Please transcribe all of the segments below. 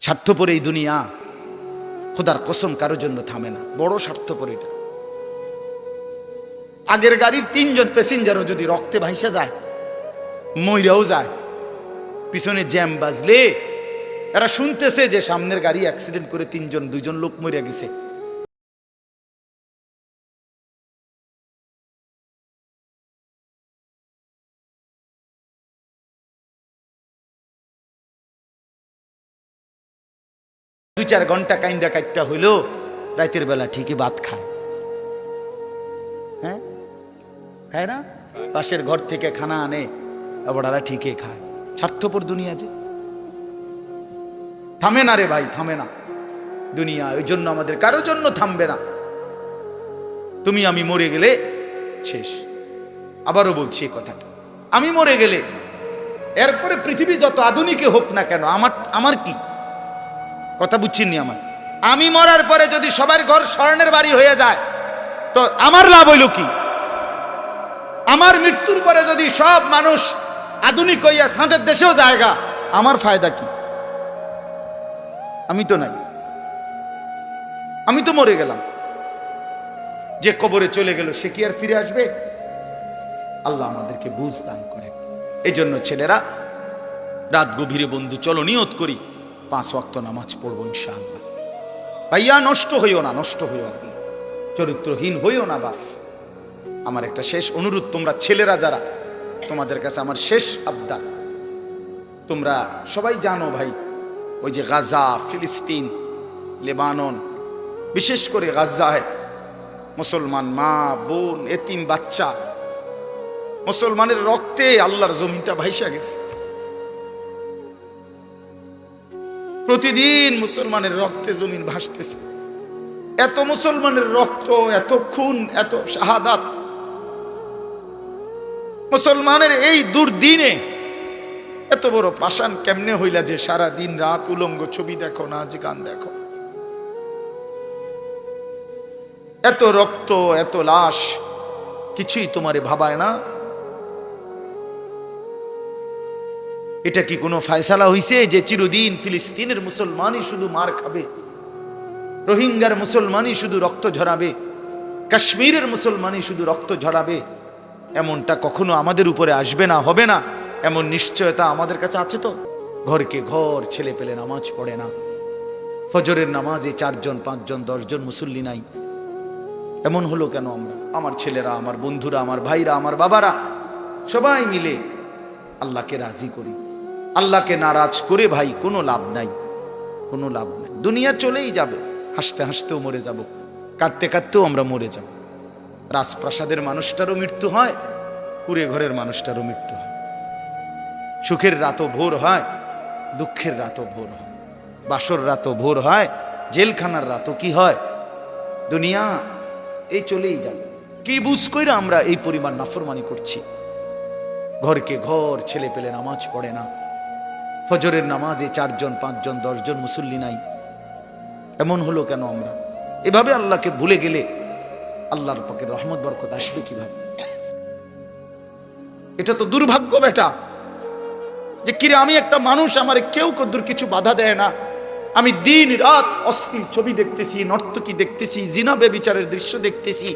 স্বার্থপর এই দুনিয়া, খোদার কসম কারোর জন্য থামে না, বড় স্বার্থপর এটা। আগের গাড়ির 3 জন প্যাসেঞ্জারও যদি রক্তে ভাইসা যায়, মইরাও যায়, পিছনে জ্যাম বাজলে এরা শুনতেছে যে সামনের গাড়ি অ্যাক্সিডেন্ট করে 2 জন লোক মরে গেছে, দুই 4 ঘন্টা কাইন্দা কাটটা হইলো, রাতের বেলা ঠিকই ভাত খায়। হ্যাঁ, খায় না? পাশের ঘর থেকে খানা আনে, ওরা ঠিকই খায়। স্বার্থপর দুনিয়া যে থামে না রে ভাই, থামে না দুনিয়া। ওই জন্য আমাদের কারোর জন্য থামবে না। তুমি আমি মরে গেলে শেষ। আবারও বলছি এই কথাটা, আমি মরে গেলে এরপরে পৃথিবী যত আধুনিকে হোক না কেন, আমার কি কথা বুঝছিনি? আমি মরার পরে যদি সবার ঘর স্বর্ণের বাড়ি হয়ে যায় তো আমার লাভ হইল কি? আমার মৃত্যুর পরে যদি সব মানুষ আধুনিক হইয়া সাঁতের দেশেও জায়গা, আমার ফায়দা কি? আমি তো নাই, আমি তো মরে গেলাম। যে কবরে চলে গেল সে কি আর ফিরে আসবে? আল্লাহ আমাদেরকে বুঝ দান করেন। এই জন্য ছেলেরা, রাত গভীরে বন্ধু চলো নিয়ত করি 5 ওয়াক্ত নামাজ পড়বো ইনশাআল্লাহ। ভাইয়া নষ্ট হইও না, নষ্ট হইও না, চরিত্রহীন হইও না। বাপ, আমার একটা শেষ অনুরোধ, তোমরা ছেলেরা যারা, তোমাদের কাছে আমার শেষ আবদার, তোমরা সবাই জানো ভাই, ওই যে গাজা, ফিলিস্তিন, লেবানন, বিশেষ করে গাজায় মুসলমান মা বোন, এতিম বাচ্চা, মুসলমানের রক্তে আল্লাহর জমিনটা ভাইসা গেছে। প্রতিদিন মুসলমানের রক্তে জমিন ভাসতেছে। এত মুসলমানের রক্ত, এত খুন, এত শাহাদাত, মুসলমানের এই দুর্দিনে এত বড় পাষাণ কেমনে হইলা যে সারা দিন রাত উলঙ্গ ছবি দেখো, নাচ গান দেখো? এত রক্ত, এত লাশ, কিছুই তোমারে ভাবায় না? এটা কি কোনো ফয়সালা হইছে যে চিরদিন ফিলিস্তিনের মুসলমানই শুধু মার খাবে, রোহিঙ্গার মুসলমানই শুধু রক্ত ঝরাবে, কাশ্মীরের মুসলমানই শুধু রক্ত ঝরাবে? এমনটা কখনো আমাদের উপরে আসবে না, হবে না, এমন নিশ্চয়তা আমাদের কাছে আছে তো? ঘরকে ঘর ছেলে পেলে নামাজ পড়ে না, ফজরের নামাজে 4 জন 5 জন 10 জন মুসল্লি নাই। এমন হলো কেন? আমরা, আমার ছেলেরা, আমার বন্ধুরা, আমার ভাইরা, আমার বাবারা সবাই মিলে আল্লাহকে রাজি করি। আল্লাহকে নারাজ করে ভাই কোনো লাভ নাই, কোনো লাভ নাই। দুনিয়া চলেই যাবে, হাসতে হাসতেও মরে যাব, কাঁদতে কাঁদতেও আমরা মরে যাব। রাজপ্রাসাদের মানুষটারও মৃত্যু হয়, কুড়ে ঘরের মানুষটারও মৃত্যু হয়। সুখের রাতও ভোর হয়, দুঃখের রাতও ভোর হয়, বাসর রাতও ভোর হয়, জেলখানার রাতও কি হয়? দুনিয়া এই চলেই যাবে। কি বুঝ কইরা আমরা এই পরিমাণ নাফরমানি করছি? ঘরকে ঘর ছেলে পেলে নামাজ পড়ে না, ফজরের নামাজে 4 জন 5 জন 10 জন মুসল্লি নাই। এমন হলো কেন? আমরা এভাবে আল্লাহকে ভুলে গেলে আল্লাহর পাকের রহমত বরকত আসবে কিভাবে? এটা তো দুর্ভাগ্য বেটা, যে কিরে আমি একটা মানুষ, আমার কেউ কদ্দুর কিছু বাধা দেয় না, আমি দিন রাত অশ্লীল ছবি দেখতেছি, নর্তকী দেখতেছি, জিনা বেবিচারের দৃশ্য দেখতেছি,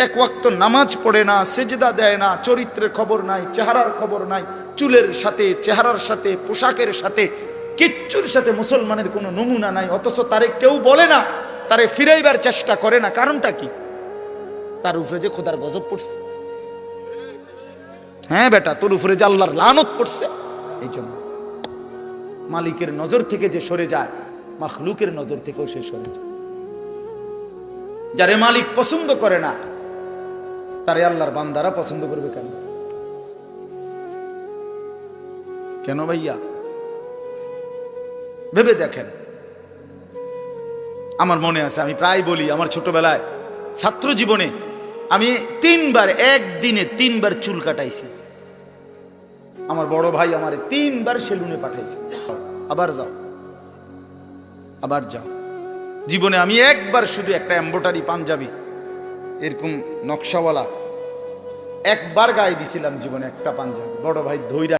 1 ওয়াক্ত নামাজ পড়ে না, সেজদা দেয় না, চরিত্রের খবর নাই, চেহারার খবর নাই, চুলের সাথে, চেহারার সাথে, পোশাকের সাথে, কিচ্ছুর সাথে মুসলমানের কোনো নমুনা নাই, অথচ তারে কেউ বলে না, তারে ফিরাইবার চেষ্টা করে না। কারণটা কি? তার উপরে যে খোদার গজব পড়ছে। হ্যাঁ বেটা, তোর উপরে যে আল্লাহর লানত পড়ছে। এই জন্য মালিকের নজর থেকে যে সরে যায়, মাখলুকের নজর থেকেও সে সরে যায়। যারে মালিক পছন্দ করে না, তারে আল্লাহর বান্দারা পছন্দ করবে কেন? কেন ভাইয়া? ভেবে দেখেন। আমার মনে আছে, আমি প্রায় বলি, আমার ছোটবেলায় ছাত্র জীবনে আমি 3 বার, একদিনে 3 বার চুল কাটাইছি। আমার বড় ভাই আমার 3 বার সেলুনে পাঠাইছে, আবার যাও, আবার যাও। জীবনে আমি একবার শুধু একটা এমব্রয়ডারি পাঞ্জাবি এরকম নকশাওয়ালা একবার গায়ে দিছিলাম জীবনে, একটা পাঞ্জাবি। বড় ভাই ধইরা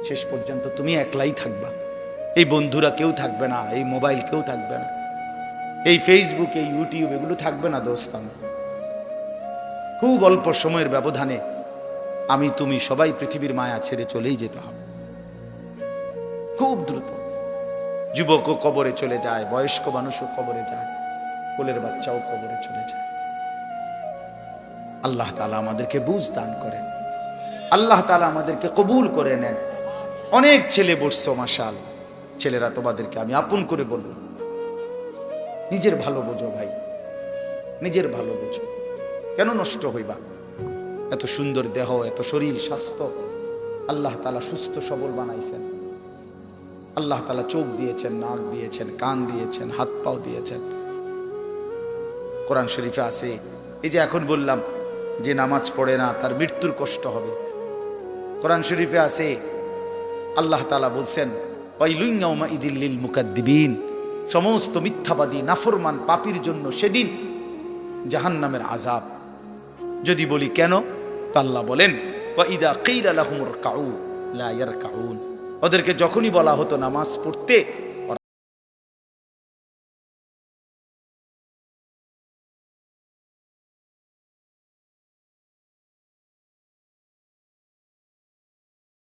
শেষ পর্যন্ত তুমি একলাই থাকবা, এই বন্ধুরা কেউ থাকবে না, এই মোবাইল কেউ থাকবে না, এই ফেসবুক, এই ইউটিউব এগুলো থাকবে না দোস্ত। খুব অল্প সময়ের ব্যবধানে আমি তুমি সবাই পৃথিবীর মায়া ছেড়ে চলেই যেতে হবে, খুব দ্রুত। যুবকও কবরে চলে যায়, বয়স্ক মানুষও কবরে যায়, কোলের বাচ্চাও কবরে চলে যায়। আল্লাহ তাআলা আমাদেরকে বুঝ দান করেন, আল্লাহ তাআলা আমাদেরকে কবুল করে নেন। অনেক ছেলে বসছো মাশাআল্লাহ, ছেলেরা তোমাদেরকে আমি আপন করে বললাম, নিজের ভালো বোঝো ভাই, নিজের ভালো বোঝো। কেন নষ্ট হইবা? এত সুন্দর দেহ, এত শরীর স্বাস্থ্য আল্লাহ তাআলা সুস্থ সবল বানাইছেন। আল্লাহ তাআলা চোখ দিয়েছেন, নাক দিয়েছেন, কান দিয়েছেন, হাত পাও দিয়েছেন। কোরআন শরীফে আছে, এই যে এখন বললাম যে নামাজ পড়ে না তার মৃত্যুর কষ্ট হবে। কোরআন শরীফে আছে, আল্লাহ তাআলা বলছেন ওয়াইলুন ইয়াউমাইযিল লিল মুকাদ্দিবিন, সমস্ত মিথ্যাবাদী নাফরমান পাপীর জন্য সেদিন জাহান্নামের আযাব। যদি বলি কেন, তো আল্লাহ বলেন ওয়াইদা কিলা লাহুমুর কাউ লা ইয়ারকাউন, ওদেরকে যখনই বলা হতো নামাজ পড়তে,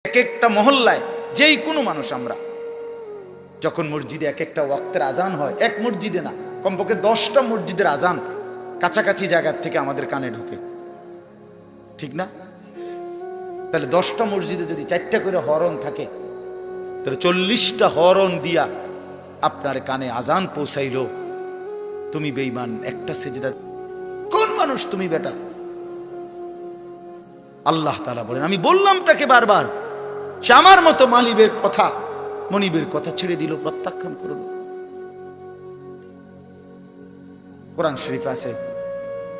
এক একটা মহল্লায় যেই কোনো মানুষ, আমরা যখন মসজিদে এক একটা ওয়াক্তের আজান হয়, এক মসজিদে না, কমপক্ষে 10টা মসজিদের আজান কাছাকাছি জায়গার থেকে আমাদের কানে ঢোকে, ঠিক না? তাহলে 10টা মসজিদে যদি 4টা করে হরন থাকে, তাহলে 40টা হরন দিয়া আপনার কানে আজান পৌঁছাইল। তুমি বেঈমান, একটা সেজদা। কোন মানুষ তুমি বেটা? আল্লাহ তাআলা বলেন, আমি বললাম তাকে বারবার, সে আমার মতো মালিবের কথা, মনিবের কথা ছেড়ে দিল, প্রত্যাখ্যান করল। কোরআন শরীফ আছে,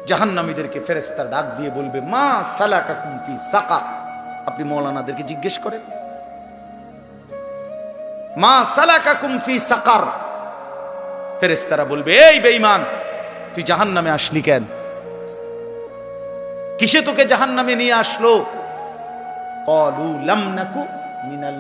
জাহান্নামীদেরকে ফেরেশতা ডাক দিয়ে বলবে মা সালাকাকুম ফি সাকার। আপনি মাওলানাদেরকে জিজ্ঞেস করেন, মা সালাকাকুম ফি সাকার। ফেরেশতারা বলবে, এই বেঈমান, তুই জাহান্নামে আসলি কেন? কিসে তোকে জাহান্নামে নিয়ে আসলো? ক্বালু লাম নাকু মিনাল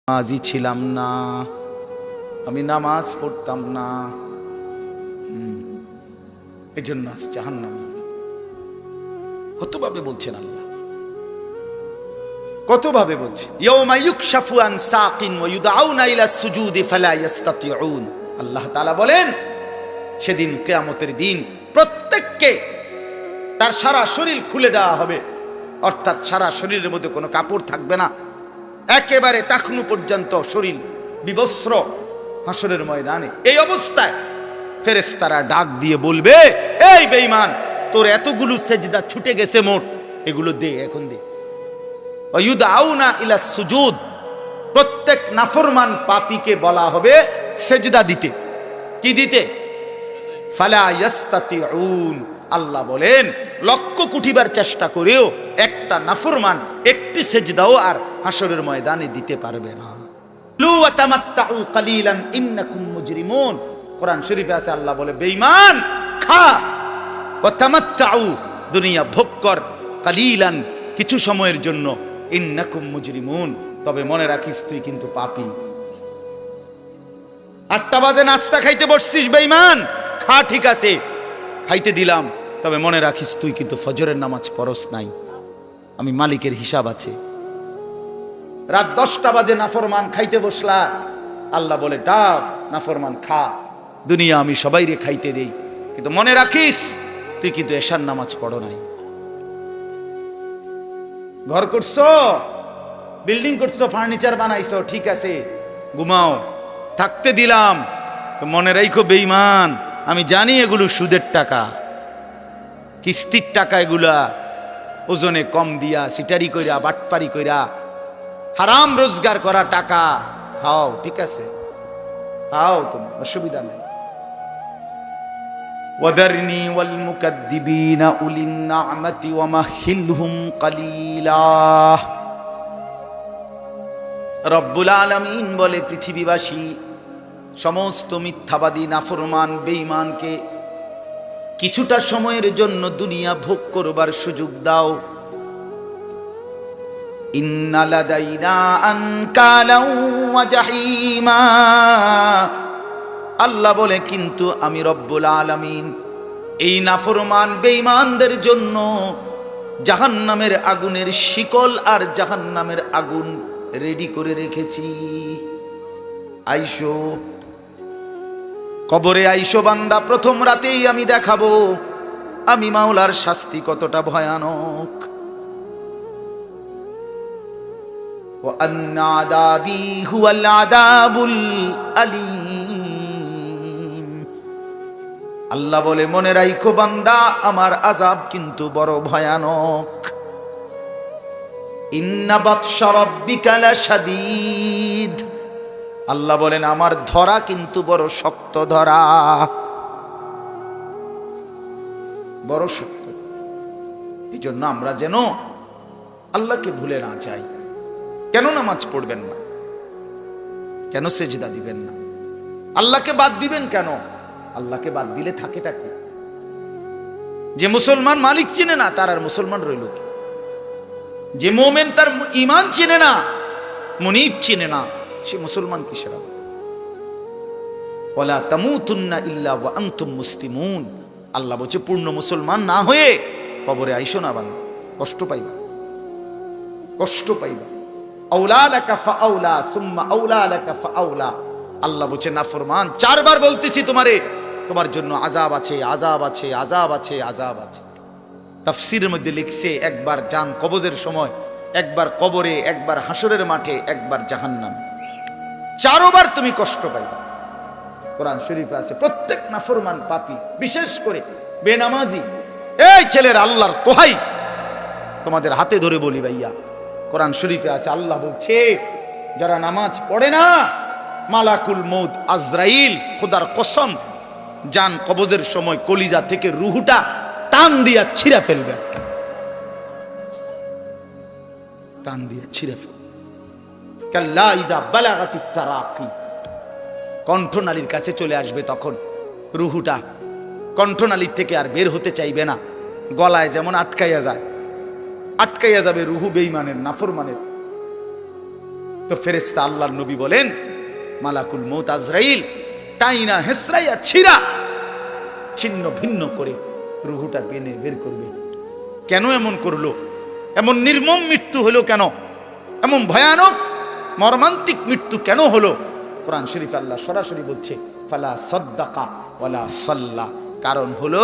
নামাজি ছিলাম না, আমি নামাজ পড়তাম না, এই জন্য আজ জাহান্নামে। কতভাবে বলছেন আল্লাহ, কতভাবে বলছেন। ইয়াউমা ইউকশাফু আন সাকিন ওয়া ইউদআউনা ইলা সুজুদি ফালা ইস্তাতিউন। আল্লাহ তাআলা বলেন, সেদিন কিয়ামতের দিন প্রত্যেককে তার সারা শরীর খুলে দেওয়া হবে, অর্থাৎ সারা শরীরের মধ্যে কোনো কাপড় থাকবে না, একেবারে টাকনু পর্যন্ত শরীর বিবস্ত্র হাসরের ময়দানে। এই অবস্থায় ফেরেশতারা ডাক দিয়ে বলবে, এই বেঈমান, তোর এতগুলো সেজদা ছুটে গেছে মোট, এগুলো দে, এখন দে। ওয়ায়ুদআউনা ইলা সুজুদ, প্রত্যেক নাফরমান পাপীকে বলা হবে সেজদা দিতে। কি দিতে? ফালা ইস্তাতিউন। আল্লাহ বলেন, লক্ষ কোটিবার চেষ্টা করেও একটা নাফরমান একটি সেজদাও আর হাসরের ময়দানে দিতে পারবে না। লু ওয়া তামাত্তাউ কালিলান ইন্নাকুম মুজরিমুন। কোরআন শরীফে আছে, আল্লাহ বলে, বেঈমান, খা, ওয়া তামাত্তাউ, দুনিয়া ভোগ কর, কালিলান, কিছু সময়ের জন্য, ইন্নাকুম মুজরিমুন, তবে মনে রাখিস তুই কিন্তু পাপী। 8টা বাজে নাস্তা খাইতে বসছিস বেঈমান, খা, ঠিক আছে, খাইতে দিলাম, তবে মনে রাখিস তুই কিন্তু ফজরের নামাজ পড়স নাই, আমি মালিকের হিসাব আছে। রাত 10টা বাজে নাফরমান খাইতে বসলা, আল্লাহ বলে, ডাক নাফরমান, খা, দুনিয়া আমি সবাইরে খাইতে দেই, কিন্তু মনে রাখিস তুই কিন্তু এশার নামাজ পড়ো নাই। ঘর করছো, বিল্ডিং করছো, ফার্নিচার বানাইছো, ঠিক আছে, ঘুমাও, থাকতে দিলাম, মনে রাখো বেঈমান, আমি জানি এগুলো সুদের টাকা, কিস্তির টাকা, এগুলা ওজনে কম দিয়া, সিটারি কইরা, বাটপারি কইরা, হারাম রোজগার করা টাকা। খাও, ঠিক আছে, খাও, তুমি, অসুবিধা নেই। ওয়াদারনি ওয়াল মুকাদ্দিবিনা উলিন নি'মাতি ওয়া মাহিলহুম কালিলা। রব্বুল আলামিন বলে, পৃথিবীবাসী সমস্ত মিথ্যাবাদী নাফরমান বেঈমানকে কিছুটা সময়ের জন্য দুনিয়া ভোগ করবার সুযোগ দাও। ইন্না লাদাইনা আনকালাও ওয়া জাহিমা, আল্লাহ বলে কিন্তু আমি রব্বুল আলামিন এই নাফরমান বেঈমানদের জন্য জাহান্নামের আগুনের শিকল আর জাহান্নামের আগুন রেডি করে রেখেছি। আইসো কবরে, আইসো বান্দা, প্রথম রাতেই আমি দেখাবো আমি মাওলার শাস্তি কতটা ভয়ানক। ওয়া আন্না আযাবি হুয়াল আযাবুল আলীম, আল্লাহ বলে মনে রাখো বান্দা, আমার আযাব কিন্তু বড় ভয়ানক। ইন্না বাতশা রাব্বিকা লাশাদীদ, আল্লাহ বলেন আমার ধরা কিন্তু বড় শক্ত ধরা, বড় শক্ত। এই জন্য আমরা যেন আল্লাহকে ভুলে না যাই। কেন নামাজ পড়বেন না? কেন সেজদা দিবেন না? আল্লাহকে বাদ দিবেন কেন? আল্লাহকে বাদ দিলে থাকেটা কি? যে মুসলমান মালিক চিনে না তার আর মুসলমান রইল কি? যে মোমেন তার ঈমান চিনে না, মুনিব চিনে না, সে মুসলমান কিসের আবার? ওয়ালা তামুতুন্না ইল্লা ওয়া আনতুম মুসলিমুন, আল্লাহ বলছে পূর্ণ মুসলমান না হয়ে কবরে আইসো না বান্দা, কষ্ট পাইবা, কষ্ট পাইবা। আউলা লাকা ফাআউলা সুম্মা আউলা লাকা ফাআউলা, আল্লাহ বলছে নাফরমান, চারবার বলতেছি তোমারে, তোমার জন্য আযাব আছে, আযাব আছে, আযাব আছে, আযাব আছে। তাফসীরের মধ্যে লিখছে একবার জান কবজের সময়, একবার কবরে, একবার হাসরের মাঠে, একবার জাহান্নাম, চারবার তুমি কষ্ট পাইবা। কোরআন শরীফে আছে প্রত্যেক নাফরমান পাপী, বিশেষ করে বেনামাজি, এই ছেলের আল্লাহর তোহাই তোমাদের হাতে ধরে বলি ভাইয়া, কোরআন শরীফে আছে আল্লাহ বলছে যারা নামাজ পড়ে না, মালাকুল মউত আজরাইল খোদার কসম জান কবজের সময় কলিজা থেকে রুহুটা টান দিয়া ছিঁড়া ফেলবে, টান দিয়া ছিঁড়া ফেলবে। কাল্লা ইযা বালাগাতিত তারাকি, কণ্ঠনালীর কাছে চলে আসবে, তখন রুহুটা কণ্ঠনালীর থেকে আর বের হতে চাইবে না, গলায় যেমন আটকাইয়া যায়, আটকাইয়া যাবে রুহু বেঈমানের, নাফরমানের। তো ফেরেশতা আল্লাহর নবী বলেন মালাকুল মউত আজরাইল টাইনা হেসরাইয়া ছিঁড়া ছিন্ন ভিন্ন করে রুহুটা টেনে বের করবে। কেন এমন করলো? এমন নির্মম মৃত্যু হলো কেন? এমন ভয়ানক মর্মান্তিক মৃত্যু কেন হলো? কোরআন শরীফ আল্লাহ সরাসরি বলছে ফালা সাদ্দাকা ওয়ালা সাল্লা, কারণ হলো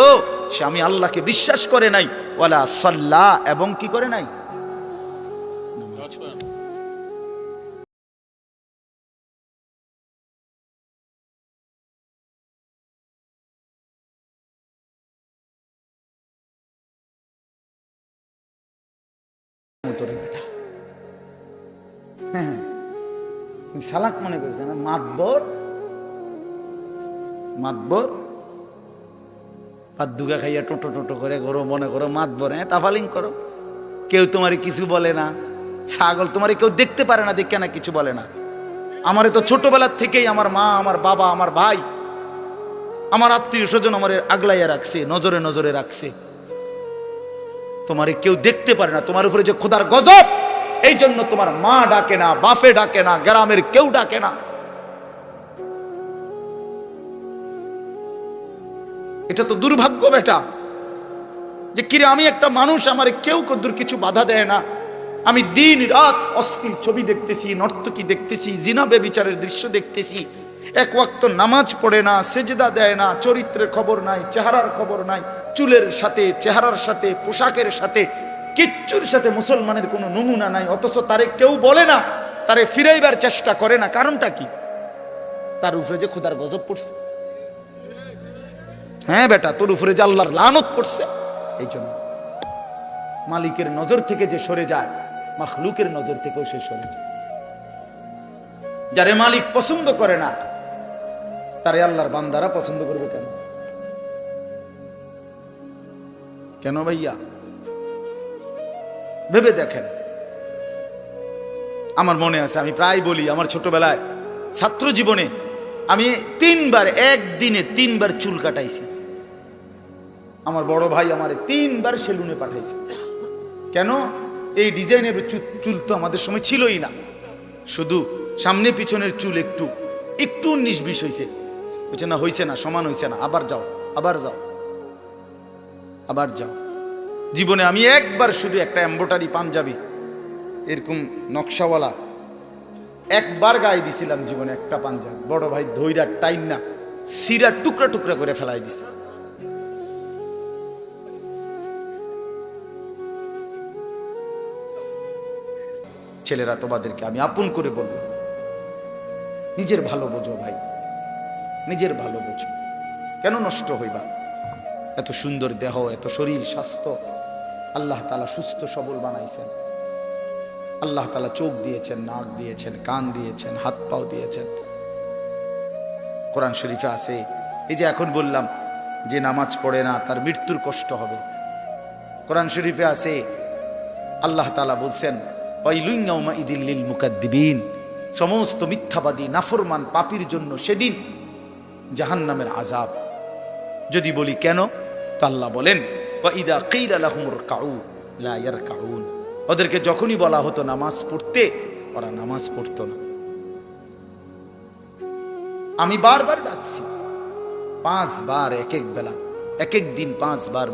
সে আমি আল্লাহকে বিশ্বাস করে নাই, ওয়ালা সাল্লা, এবং কি করে নাই? সালাক মনে করছে না, মাতবর, মাতবর পাদ্দুগা খাইয়া টোটো টোটো করে করো, মনে করো মাতবর, হ্যাঁ তাফালিং করো, কেউ তোমারে কিছু বলে না। ছাগল তোমারে কেউ দেখতে পারে না, দেখে না কিছু বলে না। আমারে তো ছোটবেলার থেকেই আমার মা, আমার বাবা, আমার ভাই, আমার আত্মীয় স্বজন আমারে আগলাইয়া রাখছে, নজরে নজরে রাখছে। তোমারে কেউ দেখতে পারে না, তোমার উপরে যে খোদার গজব, এই জন্য তোমার মা ডাকে না, বাপে ডাকে না, গ্রামের কেউ ডাকে না। এটা তো দুর্ভাগ্য বেটা, যে কিরে আমি একটা মানুষ, আমারে কেউ কদ্দুর কিছু বাধা দেয় না, আমি দিন রাত অশ্লীল ছবি দেখতেছি, নর্তকী দেখতেছি, জিনা বেবিচারের দৃশ্য দেখতেছি, এক ওয়াক্ত নামাজ পড়ে না, সেজদা দেয় না, চরিত্রের খবর নাই, চেহারার খবর নাই, চুলের সাথে, চেহারার সাথে, পোশাকের সাথে, কিচ্ছুর সাথে মুসলমানের কোনো নমুনা নাই, অথচ তারে কেউ বলে না, তারে ফিরাইবার চেষ্টা করে না। কারণটা কি? তার উপরে যে খোদার গজব পড়ছে। হ্যাঁ বেটা, তোর উপরে যে আল্লাহর লানত পড়ছে, এই জন্য মালিকের নজর থেকে যে সরে যায়, মাখলুকের নজর থেকেও সে সরে যায়। যারে মালিক পছন্দ করে না, তারে আল্লাহর বান্দারা পছন্দ করবে কেন? কেন ভাইয়া? ভেবে দেখেন। আমার মনে আছে, আমি প্রায় বলি আমার ছোটবেলায় ছাত্র জীবনে আমি 3 বার, একদিনে 3 বার চুল কাটাইছি। আমার বড় ভাই আমারে 3 বার সেলুনে পাঠাইছে। কেন? এই ডিজাইনের চুল তো আমাদের সময় ছিলই না, শুধু সামনে পিছনের চুল একটু একটু 19-20 হয়েছে। বলছে না, হয়েছে না, সমান হয়েছে না, আবার যাও, আবার যাও, আবার যাও। জীবনে আমি একবার শুধু একটা এমব্রয়ডারি পাঞ্জাবি এরকম নকশাওয়ালা একবার গায়ে দিছিলাম জীবনে, একটা পাঞ্জাবি। বড় ভাই ধৈরা টাইম না সিরা টুকরা টুকরা করে ফেলাই দিছে। ছেলেরা তোমাদেরকে আমি আপন করে বলবো, নিজের ভালো বোঝো ভাই, নিজের ভালো বোঝো। কেন নষ্ট হইবা? এত সুন্দর দেহ, এত শরীর স্বাস্থ্য আল্লাহ তাআলা সুস্থ সবল বানাইছেন। আল্লাহ তাআলা চোখ দিয়েছেন, নাক দিয়েছেন, কান দিয়েছেন, হাত পাও দিয়েছেন। কোরআন শরীফে আছে, এই যে এখন বললাম যে নামাজ পড়ে না তার মৃত্যুর কষ্ট হবে। কোরআন শরীফে আছে আল্লাহ তাআলা বলছেন, ওয়াইলুন ইয়াউমাইযিল লিল মুকাদ্দিবিন, সমস্ত মিথ্যাবাদী নাফরমান পাপীর জন্য সেদিন জাহান্নামের আযাব। যদি বলি কেন, তো আল্লাহ বলেন, ওয়াইদা কিলা লাহুমুর কাউ লা ইয়ারকাউন, ওদেরকে যখনই বলা হতো নামাজ পড়তে, ওরা নামাজ পড়তো না। আমি বারবার ডাকছি, 5 বার এক এক বেলা, এক এক দিন 5 বার।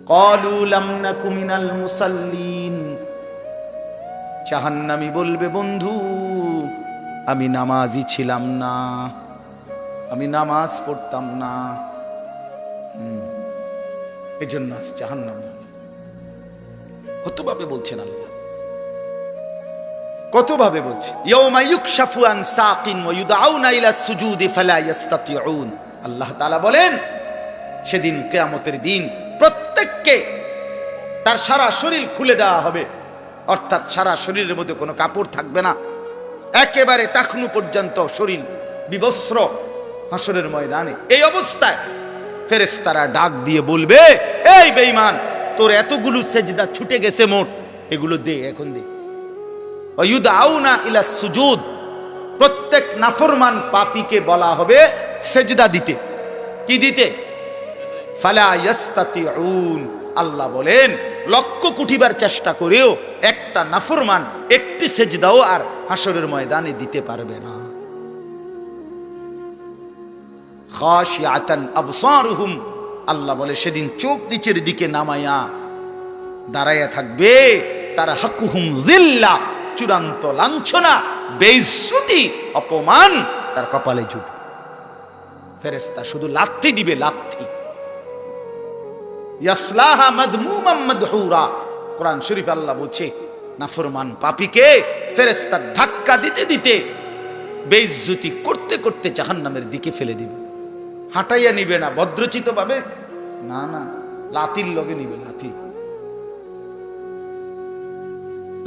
ক্বালু লাম নাকু মিনাল মুসাল্লিন, জাহান্নামী বলবে, বন্ধু আমি নামাজি ছিলাম না, আমি নামাজ পড়তাম না, এজন্য আজ জাহান্নামী। কতভাবে বলছেন আল্লাহ, কতভাবে বলছেন। ইয়াউমা ইউকশাফু আন সাকিন ওয়া ইউদআউনা ইলা সুজুদি ফালা ইস্তাতিউন। আল্লাহ তাআলা বলেন, সেদিন কিয়ামতের দিন প্রত্যেককে তার সারা শরীর খুলে দেওয়া হবে, অর্থাৎ সারা শরীরের মধ্যে কোনো কাপড় থাকবে না, একেবারে টাকনু পর্যন্ত শরীর বিবস্ত্র হাসরের ময়দানে। এই অবস্থায় ফেরেশতারা ডাক দিয়ে বলবে, এই বেঈমান, তোর এতগুলো সেজদা ছুটে গেছে মোট, এগুলো দে, এখন দে। ওয়া ইউদআউনা ইলা সুজুদ, প্রত্যেক নাফরমান পাপীকে বলা হবে সেজদা দিতে। কি দিতে? ফালা ইস্তাতিউন। আল্লাহ বলেন, লক্ষ কোটিবার চেষ্টা করেও একটা নাফরমান একটি সেজদাও আর হাসরের ময়দানে দিতে পারবে না। খাশিয়াতান আবসারুহুম, আল্লাহ বলে সেদিন চোখ নিচের দিকে নামায়া দাঁড়ায়া থাকবে, তার হাকুহুম জিল্লা, চূড়ান্ত লাঞ্ছনা, বেইজ্জতি, অপমান তার কপালে জুটবে। ফেরেশতা শুধু লাথি দিবে, লাথি। ইয়াসলাহা মাদমুমান মাদহুরা, কোরআন শরীফ আল্লাহ বলছে, নাফরমান পাপীকে ফেরেশতা ধাক্কা দিতে দিতে, বেইজ্জতি করতে করতে জাহান্নামের দিকে ফেলে দিবে। হাঁটাইয়া নিবে না ভদ্রচিত ভাবে, না না, লাথির লগে নিবে,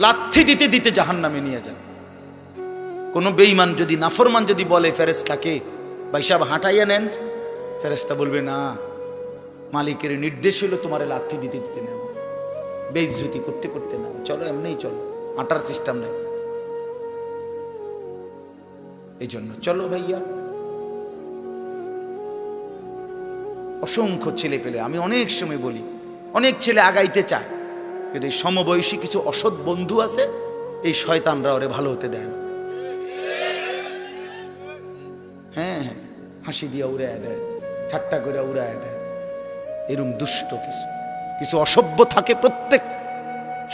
লাথি দিতে দিতে জাহান্নামে নিয়ে যাবে। কোনো বেঈমান যদি নাফরমান যদি বলে ফেরেশতাকে ভাই সাহেব হাঁটাইয়া নেন, ফেরেশতা বলবে না, মালিকের নির্দেশ হলো তোমার লাথি দিতে দিতে নেব, বেইজ্জতি করতে করতে না, চলো এমনিই চলো, হাঁটার সিস্টেম নেই। এই জন্য চলো ভাইয়া। অসংখ্য ছেলে পেলে, আমি অনেক সময় বলি, অনেক ছেলে আগাইতে চায়, কিন্তু এই সমবয়সী কিছু অসৎ বন্ধু আছে, এই শয়তানরা ওরে ভালো হতে দেয় না। হ্যাঁ, হাসি দিয়া উড়ায় দেয়, ঠাট্টা করে উড়ায় দেয়। এরকম দুষ্ট কিছু কিছু অসভ্য থাকে প্রত্যেক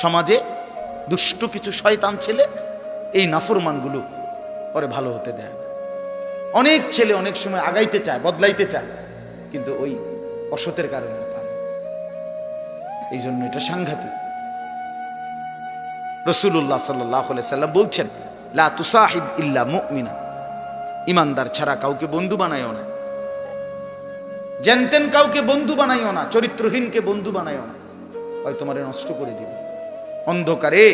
সমাজে, দুষ্ট কিছু শয়তান ছেলে, এই নাফরমানগুলো ওরে ভালো হতে দেয় না। অনেক ছেলে অনেক সময় আগাইতে চায়, বদলাইতে চায়, কিন্তু ওই অসতের কারণে পারে। এই জন্য এটা সাংঘাতিক। রাসূলুল্লাহ সাল্লাল্লাহু আলাইহি সাল্লাম বলছেন, লা তুসাহিব ইল্লা মুমিনা, ইমানদার ছাড়া কাউকে বন্ধু বানাইও না। জানতেন কাউকে বন্ধু বানাইও না, চরিত্রহীনকে বন্ধু বানাইও না, হয় তোমারে নষ্ট করে দিবে, অন্ধকারে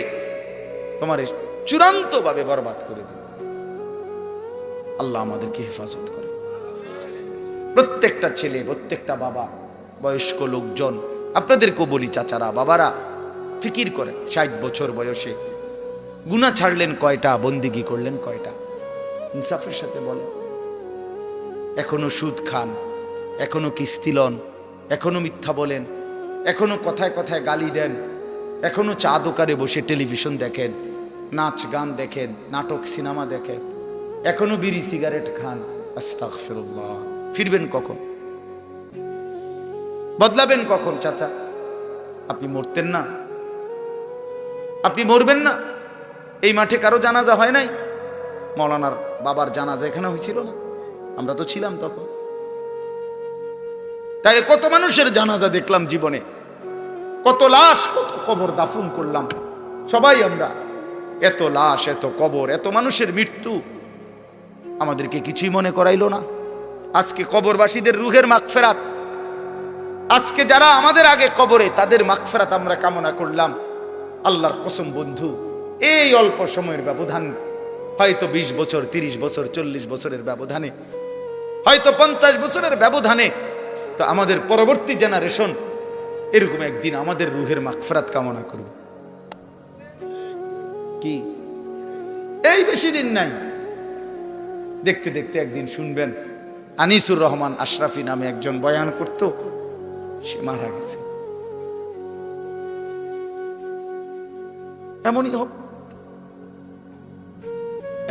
তোমারে চূড়ান্ত ভাবে বরবাদ করে দিবে। আল্লাহ আমাদেরকে হেফাজত করে। প্রত্যেকটা ছেলে, প্রত্যেকটা বাবা, বয়স্ক লোকজন, আপনাদেরকেও বলি, চাচারা, বাবারা, ফিকির করেন, 60 বছর বয়সে গুনাহ ছাড়লেন কয়টা, বন্দিগি করলেন কয়টা, ইনসাফের সাথে বলেন। এখনো সুদ খান, এখনো কিস্তি লন, এখনো মিথ্যা বলেন, এখনো কথায় কথায় গালি দেন, এখনো চা দোকানে বসে টেলিভিশন দেখেন, নাচ গান দেখেন, নাটক সিনেমা দেখেন, এখনো বিড়ি সিগারেট খান। আস্তাগফিরুল্লাহ। ফিরবেন কখন? বদলাবেন কখন? চাচা, আপনি মরতেন না? আপনি মরবেন না? এই মাঠে কারো জানাজা হয় নাই? মৌলানার বাবার জানাজা এখানে হয়েছিল না? আমরা তো ছিলাম তখন। তাই কত মানুষের জানাজা দেখলাম জীবনে, কত লাশ, কত কবর দাফন করলাম সবাই আমরা। এত লাশ, এত কবর, এত মানুষের মৃত্যু আমাদেরকে কিছুই মনে করাইলো না। আজকে কবরবাসীদের রুহের মাগফিরাত, আজকে যারা আমাদের আগে কবরে, তাদের মাগফিরাত আমরা কামনা করলাম। আল্লাহর কসম বন্ধু, এই অল্প সময়ের ব্যবধান, হয়তো 20 বছর, 30 বছর, 40 বছরের ব্যবধানে, হয়তো 50 বছরের ব্যবধানে, তো আমাদের পরবর্তী জেনারেশন এরকম একদিন আমাদের রুহের মাগফিরাত কামনা করবে। কি এই বেশি দিন নাই, দেখতে দেখতে একদিন শুনবেন আনিসুর রহমান আশরাফি নামে একজন বয়ান করত, সে মারা গেছে। এমনই হবে,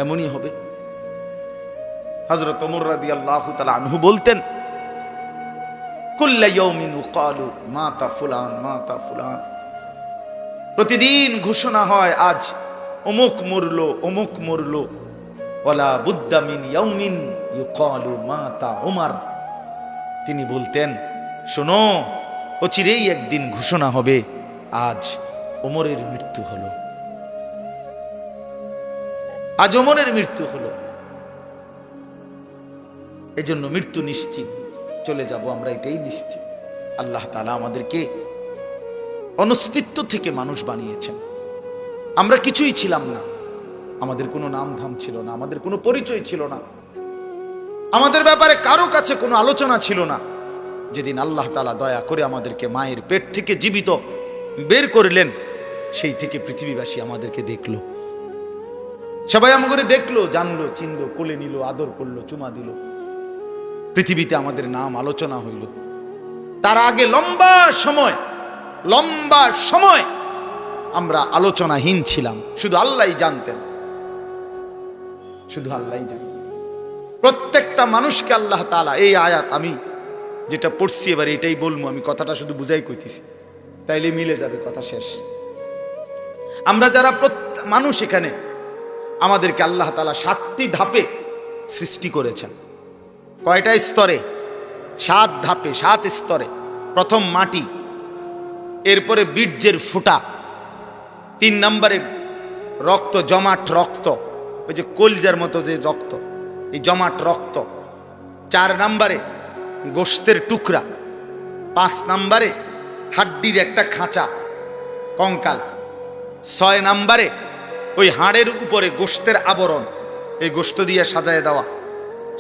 এমনই হবে। হযরত ওমর রাদিয়াল্লাহু তাআলা আনহু বলতেন, কুল্লা ইয়াউমিন ইউকালু মাতা ফুলান, মাতা ফুলান। প্রতিদিন ঘোষণা হয় আজ অমুক মরলো, অমুক মরলো। ওয়ালা বুদ্দা মিন ইয়াউমিন ইউকালু মাতা ওমর। তিনি বলতেন, শোনো, অচিরেই একদিন ঘোষণা হবে আজ ওমরের মৃত্যু হলো, আজ ওমরের মৃত্যু হলো। এজন্য মৃত্যু নিশ্চিত, চলে যাব আমরা, এটাই নিশ্চিত। আল্লাহ তাআলা আমাদেরকে অনস্তিত্ব থেকে মানুষ বানিয়েছেন। আমরা কিছুই ছিলাম না, আমাদের কোনো নাম ধাম ছিল না, আমাদের কোনো পরিচয় ছিল না, আমাদের ব্যাপারে কারো কাছে কোনো আলোচনা ছিল না। যেদিন আল্লাহ তাআলা দয়া করে আমাদেরকে মায়ের পেট থেকে জীবিত বের করলেন, সেই থেকে পৃথিবীবাসী আমাদেরকে দেখলো, সবাই আমাদের দেখলো, জানলো, চিনলো, কোলে নিল, আদর করলো, চুমা দিল, পৃথিবীতে আমাদের নাম আলোচনা হইল। তার আগে লম্বা সময় আমরা আলোচনাহীন ছিলাম, শুধু আল্লাহই জানতেন, শুধু আল্লাহই জানতেন। প্রত্যেকটা মানুষকে আল্লাহ তাআলা, এই আয়াত আমি যেটা পড়ছি এবার এটাই বলবো, আমি কথাটা শুধু বুঝাই কইতেছি, তাইলে মিলে যাবে, কথা শেষ। আমরা যারা মানুষ, এখানে আমাদেরকে আল্লাহ তাআলা 7টি ধাপে সৃষ্টি করেছেন। কয়টা স্তরে? 7 ধাপে, 7 স্তরে। প্রথম মাটি, এরপরে বীর্যের ফুটা, 3 নম্বরে রক্ত, জমাট রক্ত, ওই যে কলজার মতো যে রক্ত, এই জমাট রক্ত। 4 নম্বরে গোশতের টুকরা। 5 নম্বরে হাড্ডির একটা খাঁচা, কঙ্কাল। 6 নম্বরে ওই হাড়ের উপরে গোশতের আবরণ। এই গোশত দিয়ে সাজায় দেওয়া।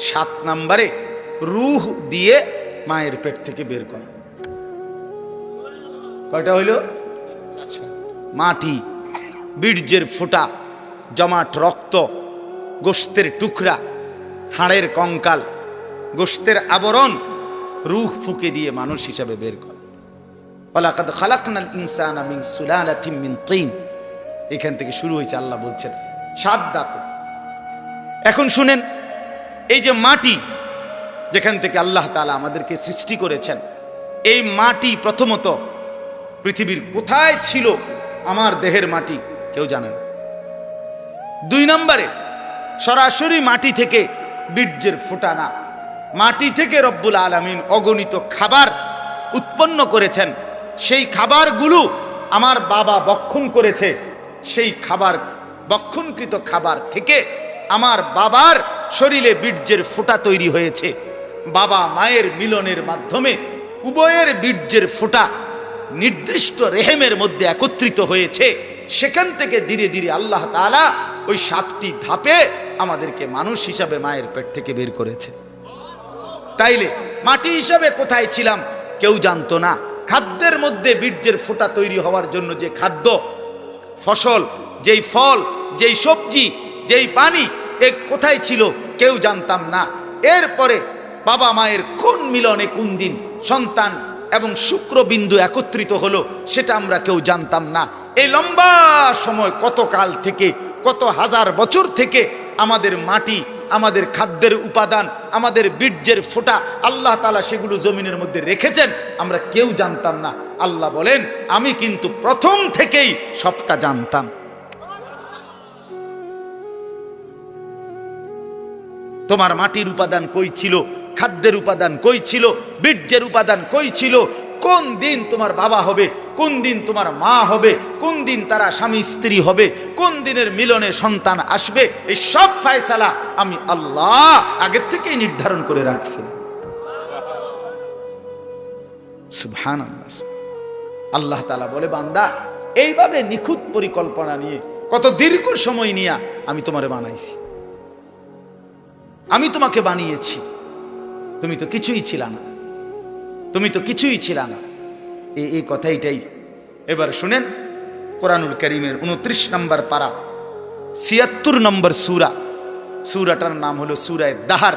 7 নম্বরে রূহ দিয়ে মায়ের পেট থেকে বের করা। কয়টা হইল? মাটি, বীর্যের ফোঁটা, জমাট রক্ত, গোশতের টুকরা, হাড়ের কঙ্কাল, গোশতের আবরণ, রূহ ফুঁকে দিয়ে মানুষ হিসাবে বের করা। ওয়ালাকাদ খালাকনাল ইনসানা মিন সুলালাতিন মিন তিন। এখান থেকে শুরু হয়েছে। আল্লাহ বলছেন 7 ধাপ। এখন শুনেন, এই যে মাটি যেখান থেকে আল্লাহ তাআলা আমাদেরকে সৃষ্টি করেছেন, এই মাটি প্রথমত পৃথিবীর কোথায় ছিল? আমার দেহের মাটি কেউ জানে না। 2 নম্বরে সরাসরি মাটি থেকে বীর্যের ফোঁটা না, মাটি থেকে রব্বুল আলামিন অগণিত খাবার উৎপন্ন করেছেন। সেই খাবারগুলো আমার বাবা ভক্ষণ করেছে। সেই খাবার, ভক্ষণকৃত খাবার থেকে আমার বাবার শরীরে বীর্যের ফোঁটা তৈরি হয়েছে। বাবা মায়ের মিলনের মাধ্যমে উভয়ের বীর্যের ফোঁটা নির্দিষ্ট রেহেমের মধ্যে একত্রিত হয়েছে। সেখান থেকে ধীরে ধীরে আল্লাহ তাআলা ওই 7টি ধাপে আমাদেরকে মানুষ হিসাবে মায়ের পেট থেকে বের করেছে। তাইলে মাটি হিসাবে কোথায় ছিলাম কেউ জানতো না। খাদ্যের মধ্যে বীর্যের ফোঁটা তৈরি হওয়ার জন্য যে খাদ্য, ফসল, যেই ফল, যেই সবজি, যেই পানি, এ কোথায় ছিল কেউ জানতাম না। এরপরে বাবা মায়ের কোন মিলনে কোন দিন সন্তান এবং শুক্রবিন্দু একত্রিত হলো সেটা আমরা কেউ জানতাম না। এই লম্বা সময়, কত কাল থেকে, কত হাজার বছর থেকে আমাদের মাটি, আমাদের খাদ্যের উপাদান, আমাদের বীর্যের ফোঁটা আল্লাহ তাআলা সেগুলো জমিনের মধ্যে রেখেছেন, আমরা কেউ জানতাম না। আল্লাহ বলেন, আমি কিন্তু প্রথম থেকেই সবটা জানতাম। তোমার মাটির উপাদান কই ছিল, খাদ্যের উপাদান কই ছিল, বীর্যের উপাদান কই ছিল, কোন দিন তোমার বাবা হবে, কোন দিন তোমার মা হবে, কোন দিন তারা স্বামী স্ত্রী হবে, কোন দিনের মিলনে সন্তান আসবে, এই সব ফয়সালা আমি আল্লাহ আগের থেকেই নির্ধারণ করে রাখছিলাম। সুবহানাল্লাহ। আল্লাহ তাআলা বলে, বান্দা, এইভাবে নিখুঁত পরিকল্পনা নিয়ে, কত দীর্ঘ সময় নিয়ে আমি তোমারে বানাইছি, আমি তোমাকে বানিয়েছি। তুমি তো কিছুই ছিল না, তুমি তো কিছুই ছিল না। এই কথাইটাই এবার শুনেন। কোরআনুল কারীমের 29 নম্বর পারা, 76 নম্বর সূরা, সূরাটার নাম হলো সূরা দাহর।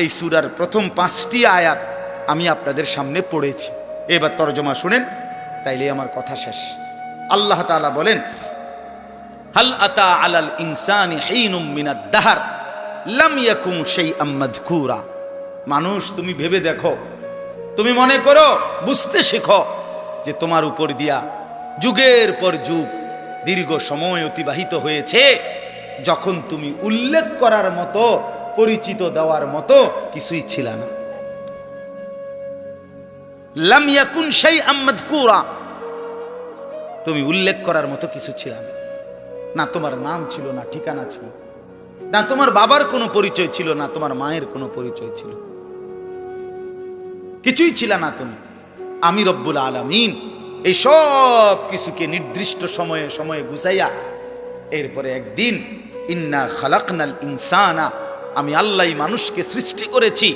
এই সূরার প্রথম 5টি আয়াত আমি আপনাদের সামনে পড়েছি। এবার তরজমা শুনেন, তাইলে আমার কথা শেষ। আল্লাহ তাআলা বলেন, হাল আতা আলাল ইনসানি হিনুম মিনাদ দাহর লাম ইয়াকুম শাইআম মাযকুরা। মানুষ, তুমি ভেবে দেখো, তুমি মনে করো, বুঝতে শেখো যে তোমার উপর দিয়া যুগের পর যুগ দীর্ঘ সময় অতিবাহিত হয়েছে যখন তুমি উল্লেখ করার মতো, পরিচিত দেওয়ার মতো কিছুই ছিল না। লাম ইয়াকুন শাইআম মাযকুরা, তুমি উল্লেখ করার মতো কিছু ছিল না। না তোমার নাম ছিল, না ঠিকানা ছিল, না তোমার বাবার কোনো পরিচয় ছিল, না তোমার মায়ের কোনো পরিচয় ছিল, কিছুই ছিল না তুমি। আমি রব্বুল আলামিন এই সব কিছুকে নির্দিষ্ট সময়ে সময়ে গুছাইয়া এরপরে একদিন, ইন্না খালাকনাল ইনসানা, আমি আল্লাহ মানুষকে সৃষ্টি করেছি,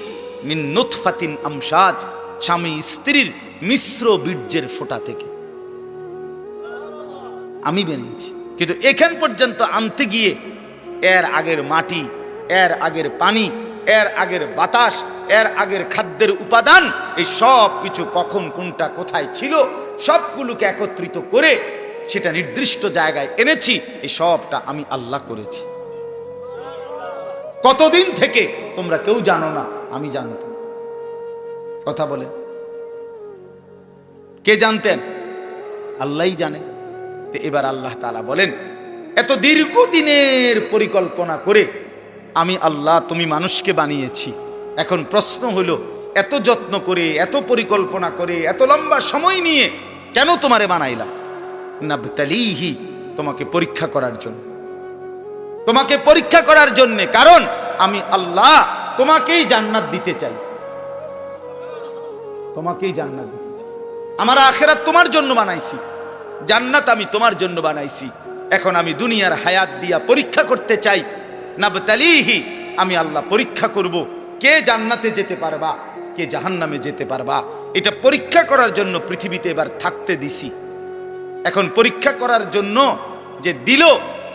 মিন নুতফাতিন আমশাজ, স্বামী স্ত্রীর মিশ্র বীর্যের ফোঁটা থেকে আমি বানিয়েছি। কিন্তু এখান পর্যন্ত আনতে গিয়ে এর আগের মাটি, এর আগের পানি, এর আগের বাতাস, এর আগের খাদ্যের উপাদান, এই সব কিছু কখন কোনটা কোথায় ছিল সবগুলোকে একত্রিত করে সেটা নির্দিষ্ট জায়গায় এনেছি। এই সবটা আমি আল্লাহ করেছি। কতদিন থেকে তোমরা কেউ জানো না, আমি জানতাম। কথা বলেন, কে জানতেন? আল্লাহই জানেন। তো এবার আল্লাহ তাআলা বলেন, এত দীর্ঘদিনের পরিকল্পনা করে আমি আল্লাহ তুমি মানুষকে বানিয়েছি। এখন প্রশ্ন হলো, এত যত্ন করে, এত পরিকল্পনা করে, এত লম্বা সময় নিয়ে কেন তোমারে বানাইলাম? নাবতালিহি, তোমাকে পরীক্ষা করার জন্য, তোমাকে পরীক্ষা করার জন্য। কারণ আমি আল্লাহ তোমাকেই জান্নাত দিতে চাই, তোমাকেই জান্নাত দিতে চাই। আমার আখিরাত তোমার জন্য বানাইছি, জান্নাত আমি তোমার জন্য বানাইছি। এখন আমি দুনিয়ার হায়াত দিয়া পরীক্ষা করতে চাই নাবতালিহি, আমি আল্লাহ পরীক্ষা করব কে জান্নাতে যেতে পারবা, কে জাহান্নামে যেতে পারবা। এটা পরীক্ষা করার জন্য পৃথিবীতে এবার থাকতে দিছি। এখন পরীক্ষা করার জন্য যে দিল,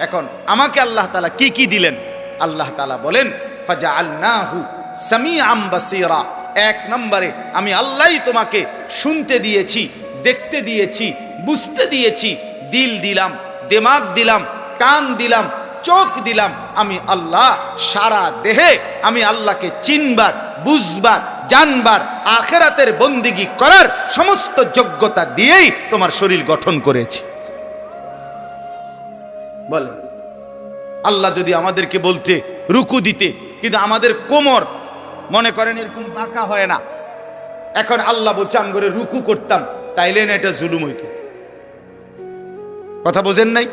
এখন আমাকে আল্লাহ তাআলা কি কি দিলেন? আল্লাহ তাআলা বলেন ফাজআলনাহু সামিআম বাসীরা। এক নম্বরে আমি আল্লাহই তোমাকে শুনতে দিয়েছি, দেখতে দিয়েছি, বুঝতে দিয়েছি, দিল দিলাম, দিমাগ দিলাম, কান দিলাম, চোখ দিলাম। আমি আল্লাহ সারা দেহে আমি আল্লাহকে চিনবার, বুঝবার, জানবার, আখিরাতের বন্দেগী করার সমস্ত যোগ্যতা দিয়েই তোমার শরীর গঠন করেছি। বলেন, আল্লাহ যদি আমাদেরকে বলতে রুকু দিতে, কিন্তু আমাদের কোমর মনে করেন এরকম বাঁকা হয় না, এখন আল্লাহ বলছে আমি করে রুকু করতাম, তাইলে না এটা জুলুম হইতো? কথা বোঝেন নাই?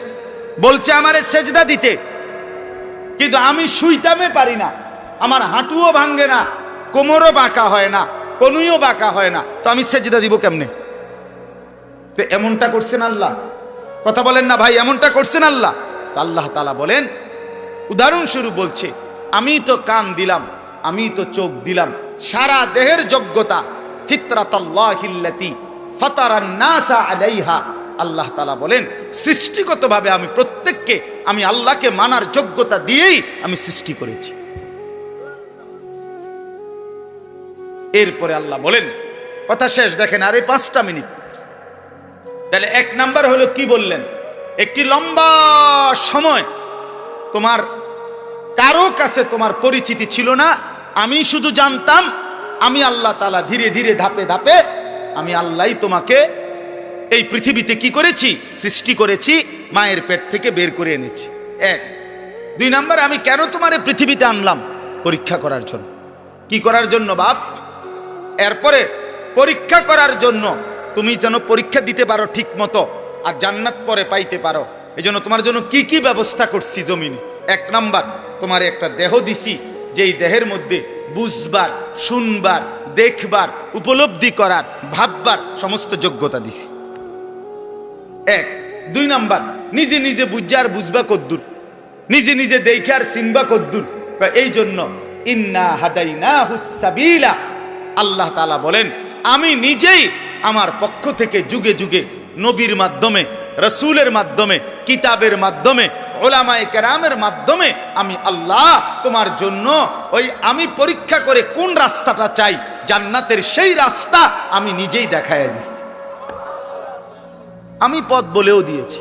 বলছে আমারে সেজদা দিতে, কিন্তু আমি শুইতামে পারি না, আমার হাঁটুও ভাঙ্গে না, কোমরও বাঁকা হয় না, কনুইও বাঁকা হয় না, তো আমি সেজদা দিব কেমনে? তো এমনটা করছেন আল্লাহ? কথা বলেন না ভাই, এমনটা করছেন আল্লাহ? তো আল্লাহ তাআলা বলেন, উদাহরণস্বরূপ বলছে আমি তো কান দিলাম, আমি তো চোখ দিলাম, সারা দেহের যোগ্যতা ফিতরাতাল্লাহিল্লাতী ফাতারান নাসা আলাইহা। আল্লাহ তাআলা বলেন সৃষ্টিগতভাবে আমি প্রত্যেককে আমি আল্লাহকে মানার যোগ্যতা দিয়েই আমি সৃষ্টি করেছি। এরপরে আল্লাহ বলেন, কথা শেষ, দেখেন আরে 5টা মিনিট। তাহলে এক নাম্বার হলো কি বললেন? একটি লম্বা সময় তোমার কারো কাছে তোমার পরিচিতি ছিল না, আমি শুধু জানতাম আমি আল্লাহ তাআলা ধীরে ধীরে ধাপে ধাপে আমি আল্লাহই তোমাকে এই পৃথিবীতে কি করেছি? সৃষ্টি করেছি, মায়ের পেট থেকে বের করে এনেছি। এক। 2 নাম্বার, আমি কেন তোমার পৃথিবীতে আনলাম? পরীক্ষা করার জন্য। কি করার জন্য বাপ? এরপরে পরীক্ষা করার জন্য, তুমি যেন পরীক্ষা দিতে পারো ঠিক মতো আর জান্নাত পরে পাইতে পারো, এজন্য তোমার জন্য কি কি ব্যবস্থা করছি জমিনে। 1 নাম্বার, তোমার একটা দেহ দিছি, যেই দেহের মধ্যে বুঝবার, শুনবার, দেখবার, উপলব্ধি করার, ভাববার সমস্ত যোগ্যতা দিছি। 1। 2 নাম্বার, নিজে নিজে বুঝা আর বুঝবা কদ্দুর, নিজে নিজে দেখে আর চিনবা কদ্দুর। এই জন্য ইন্না হাদাইনাহুস সাবিলা, আল্লাহ তাআলা বলেন আমি নিজেই আমার পক্ষ থেকে যুগে যুগে নবীর মাধ্যমে, রাসূলের মাধ্যমে, কিতাবের মাধ্যমে, উলামায়ে কেরামের মাধ্যমে আমি আল্লাহ তোমার জন্য ওই আমি পরীক্ষা করে কোন রাস্তাটা চাই, জান্নাতের সেই রাস্তা আমি নিজেই দেখাইয়া দিছি। আমি পথ বলেও দিয়েছি,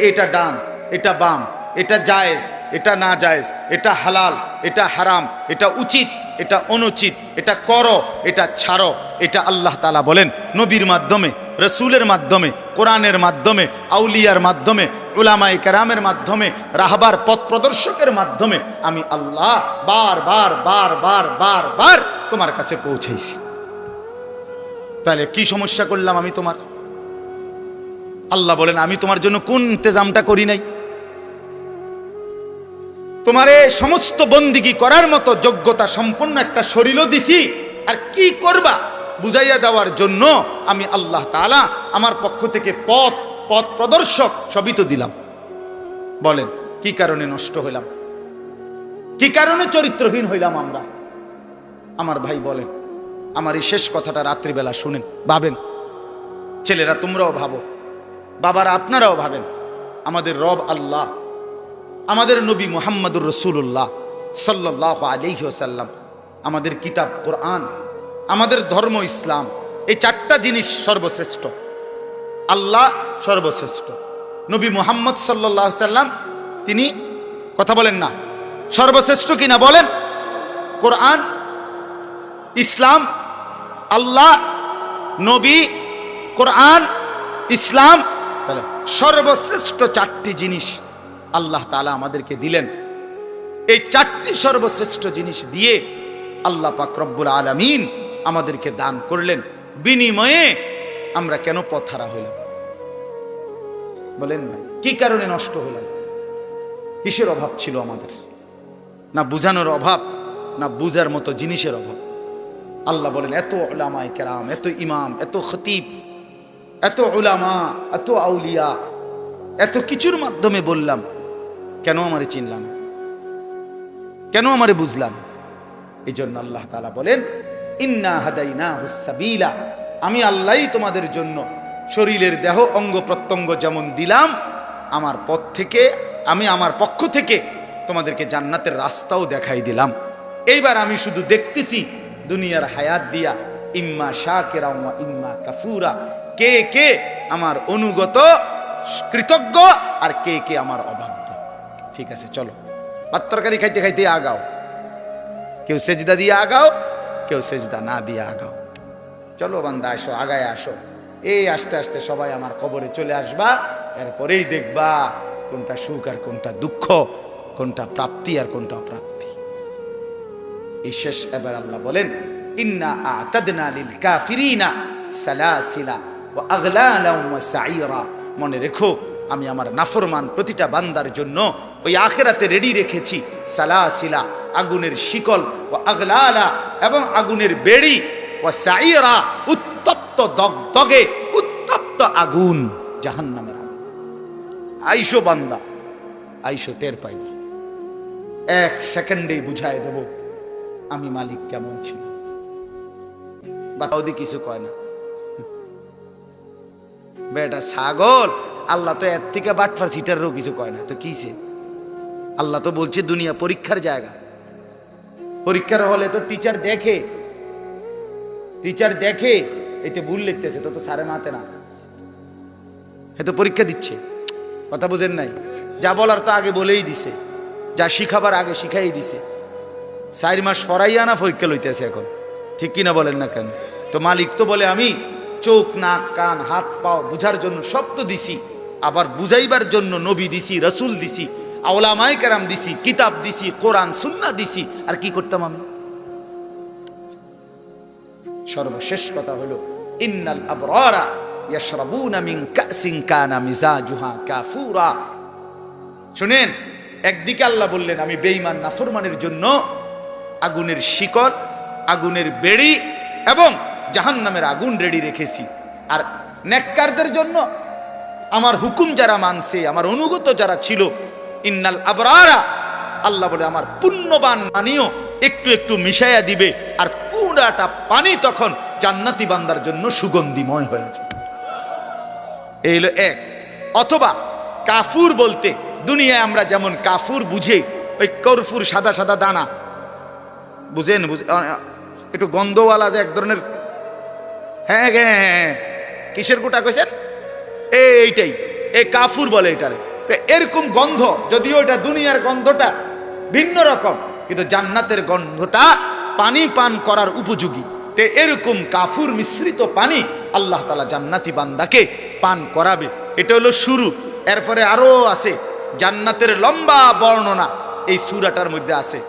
এটা ডান, এটা বাম, এটা জায়েজ, এটা না জায়েজ, এটা হালাল, এটা হারাম, এটা উচিত, এটা অনুচিত, এটা করো, এটা ছাড়ো। এটা আল্লাহ তাআলা বলেন নবীর মাধ্যমে, রাসূলের মাধ্যমে, কোরআনের মাধ্যমে, আউলিয়ার মাধ্যমে, উলামায়ে কেরামের মাধ্যমে, রাহবার পথ প্রদর্শকের মাধ্যমে আমি আল্লাহ বারবার বারবার বারবার তোমার কাছে পৌঁছেছি। তাহলে কি সমস্যা করলাম আমি তোমার? আল্লাহ বলেন আমি তোমার জন্য কোন ইন্তজামটা করি নাই? তোমারে সমস্ত বন্দিগি করার মতো যোগ্যতা সম্পন্ন একটা শরীরও দিছি, আর কি করবা বুঝাইয়া দেওয়ার জন্য আমি আল্লাহ তাআলা আমার পক্ষ থেকে পথ প্রদর্শক সবই তো দিলাম। বলেন কি কারণে নষ্ট হইলাম? কি কারণে চরিত্রহীন হইলাম আমরা? আমার ভাই বলেন, আমার এই শেষ কথাটা রাত্রিবেলা শুনেন, ভাবেন, ছেলেরা তোমরাও ভাবো, বাবারা আপনারাও ভাবেন। আমাদের রব আল্লাহ, আমাদের নবী মুহাম্মদুর রাসূলুল্লাহ সাল্লাল্লাহু আলাইহি ওয়াসাল্লাম, আমাদের কিতাব কোরআন, আমাদের ধর্ম ইসলাম, এই 4টা জিনিস সর্বশ্রেষ্ঠ। আল্লাহ সর্বশ্রেষ্ঠ, নবী মুহাম্মদ সাল্লাল্লাহু আলাইহি ওয়াসাল্লাম তিনি, কথা বলেন না, সর্বশ্রেষ্ঠ কিনা বলেন? কোরআন, ইসলাম, আল্লাহ, নবী, কোরআন, ইসলাম, তাহলে সর্বশ্রেষ্ঠ 4টি জিনিস আল্লাহ তাআলা আমাদেরকে দিলেন। এই 4টি সর্বশ্রেষ্ঠ জিনিস দিয়ে আল্লাহ পাক রব্বুল আলামিন আমাদেরকে দান করলেন। বিনিময়ে আমরা কেন পথহারা হইলাম? বলেন ভাই, কি কারণে নষ্ট হইলাম? কিসের অভাব ছিল আমাদের? না বুঝানোর অভাব, না বুঝার মতো জিনিসের অভাব। আল্লাহ বলেন এত উলামায়ে কেরাম, এত ইমাম, এত খতিব, এত উলামা, এত আউলিয়া, এত কিছুর মাধ্যমে বললাম, কেন আমারে চিনলাম? কেন আমারে বুঝলা না? এই জন্য আল্লাহ তাআলা বলেন, ইন্না হাদাইনাহুস সাবিলা, আমি আল্লাহই তোমাদের জন্য শরীরের দেহ অঙ্গ প্রত্যঙ্গ যেমন দিলাম, আমার পথ থেকে, আমি আমার পক্ষ থেকে তোমাদেরকে জান্নাতের রাস্তাও দেখাই দিলাম। এইবার আমি শুধু দেখতেছি দুনিয়ার হায়াত দিয়া, ইম্মা শাকিরা ওয়া ইম্মা কাফুরা, কে কে আমার অনুগত কৃতজ্ঞ আর কে কে আমার অবাধ্য। ঠিক আছে, চলো ভাত তরকারি খাইতে খাইতে আগাও, কেউ সেজদা দিয়ে আগাও, কেউ সেজদা না দিয়ে আগাও। চলো বান্দা, আসো, আগায় আসো। এই আস্তে আস্তে সবাই আমার কবরে চলে আসবা, এরপরেই দেখবা কোনটা সুখ আর কোনটা দুঃখ, কোনটা প্রাপ্তি আর কোনটা অপ্রাপ্তি। এই শেষ এবার আল্লাহ বলেন, ইন্না আ'তাদনা লিল কাফিরিনা সালাসিলা ওয়া আগলালা ওয়া সাইরা। মনে রেখো, আমি আমার নাফরমান প্রতিটা বান্দার জন্য ওই আখিরাতে রেডি রেখেছি সালাসিলা, আগুনের শিকল, ওয়া আগলালা, এবং আগুনের বেড়ি, ওয়া সাইরা, উত্তপ্ত দগদগে উত্তপ্ত আগুন, জাহান্নামের আগুন। আইসো বান্দা, আইসো, টের পাইবে, এক সেকেন্ডেই বুঝাই দেব আমি মালিক কেমন ছিল। বাতাউদি কিছু কয় না, বেটা ছাগল, আল্লাহ তো এর থেকে বাটফার সিটারও কিছু কয় না, তো কিসে? আল্লাহ তো বলছে দুনিয়া পরীক্ষার জায়গা। পরীক্ষার হলে তো টিচার দেখে, এতে ভুল লিখতেছে তো সারে মাতে না, এ তো পরীক্ষা দিচ্ছে। কথা বুঝেন নাই? যা বলার তো আগে বলেই দিছে, যা শিখাবার আগে শিখাই দিছে। 4 মাস ফরাইয়া না পরীক্ষা লইতেছে এখন, ঠিক কিনা বলেন না কেন? তো মালিক তো বলে আমি চোখ, নাক, কান, হাত, পাও বুঝার জন্য সব তো দিছি, আবার বুঝাইবার জন্য নবী দিছি, রসুল দিছি, আউলামায়ে কেরাম দিছি, কিতাব দিছি, কোরআন সুন্নাহ দিছি। আর কি করতাম আমি? সর্বশেষ কথা হলো, ইন্নাল আবরারা ইয়াশরাবুনা মিন কাসিন কানা মিজাজুহা কাফুরা। শুনেন, একদিকে আল্লাহ বললেন আমি বেঈমান নাফরমানের জন্য আগুনের শিকল, আগুনের বেড়ি এবং জাহান্নামের আগুন রেডি রেখেছি, আর নেককারদের জন্য আমার হুকুম যারা মানছে, আমার অনুগত যারা ছিল, ইন্নাল আবরারা, আল্লাহ বলে আমার পুণ্যবান পানিও একটু একটু মিশাইয়া দিবে, আর পুরাটা পানি তখন জান্নাতি বান্দার জন্য সুগন্ধিময় হয়ে যাবে। এই হলো এক। অথবা কাফুর বলতে দুনিয়ায় আমরা যেমন কাফুর বুঝে, ওই কর্ফুর সাদা সাদা দানা বুঝেন, একটু গন্ধওয়ালা, যে এক ধরনের, হ্যাঁ হ্যাঁ হ্যাঁ, কিসের গোটা কইছেন, এইটাই এই কাফুর বলে এটারে। এরকম গন্ধ, যদিও এটা দুনিয়ার গন্ধটা ভিন্ন রকম, কিন্তু জান্নাতের গন্ধটা পানি পান করার উপযোগী। তে এরকম কাফুর মিশ্রিত পানি আল্লাহ তাআলা জান্নাতি বান্দাকে পান করাবে। এটা হলো শুরু। এরপরে আরো আছে জান্নাতের লম্বা বর্ণনা, এই সূরাটার মধ্যে আছে।